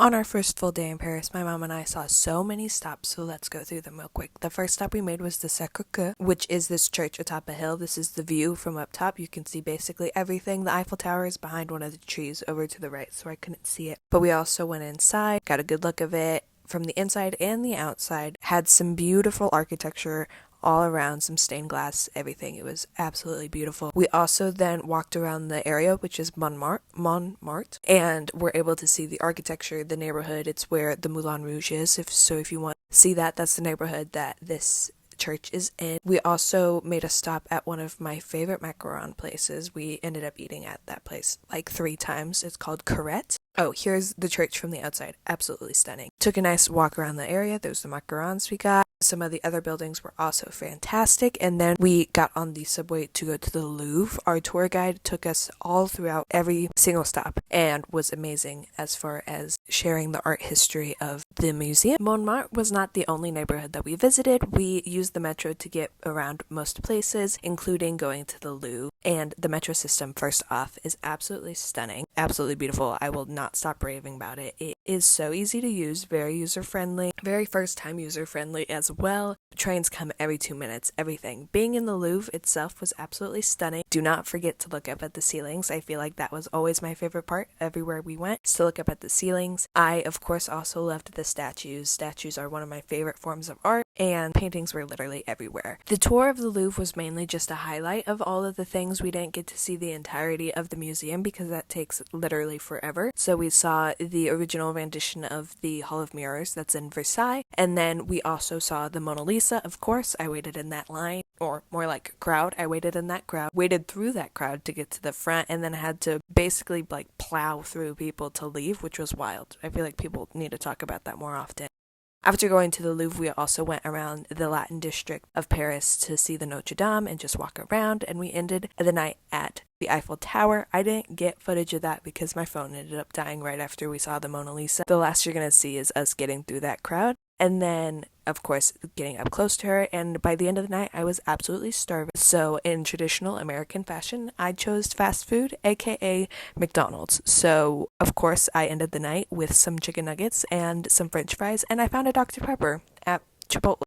On our first full day in Paris, my mom and I saw so many stops, so let's go through them real quick. The first stop we made was the Sacré-Cœur, which is this church atop a hill. This is the view from up top. You can see basically everything. The Eiffel Tower is behind one of the trees over to the right, so I couldn't see it. But we also went inside, got a good look of it from the inside and the outside. Had some beautiful architecture all around, some stained glass, everything. It was absolutely beautiful. We also then walked around the area, which is Montmartre, and were able to see the architecture, the neighborhood. It's where the Moulin Rouge is. If you want to see that, that's the neighborhood that this church is in. We also made a stop at one of my favorite macaron places. We ended up eating at that place like 3 times. It's called Carrette. Oh, here's the church from the outside. Absolutely stunning. Took a nice walk around the area. There's the macarons we got. Some of the other buildings were also fantastic. And then we got on the subway to go to the Louvre. Our tour guide took us all throughout every single stop and was amazing as far as sharing the art history of the museum. Montmartre was not the only neighborhood that we visited. We used the metro to get around most places, including going to the Louvre. And the metro system, first off, is absolutely stunning, absolutely beautiful. I will not stop raving about it. It is so easy to use, very user-friendly, very first-time user-friendly as well. Trains come every 2 minutes, everything. Being in the Louvre itself was absolutely stunning. Do not forget to look up at the ceilings. I feel like that was always my favorite part everywhere we went, to look up at the ceilings. I, of course, also loved the statues. Statues are one of my favorite forms of art, and paintings were literally everywhere. The tour of the Louvre was mainly just a highlight of all of the things. We didn't get to see the entirety of the museum because that takes literally forever. So we saw the original rendition of the Hall of Mirrors that's in Versailles, and then we also saw the Mona Lisa. Of course, I waited in that line, or more like crowd. I waited in that crowd, waited through that crowd to get to the front, and then had to basically like plow through people to leave, which was wild. I feel like people need to talk about that more often. After going to the Louvre, we also went around the Latin district of Paris to see the Notre Dame and just walk around, and we ended the night at the Eiffel Tower. I didn't get footage of that because my phone ended up dying right after we saw the Mona Lisa. The last you're going to see is us getting through that crowd, and then, of course, getting up close to her, and by the end of the night, I was absolutely starving. So, in traditional American fashion, I chose fast food, aka McDonald's. So, of course, I ended the night with some chicken nuggets and some french fries, and I found a Dr. Pepper at Chipotle.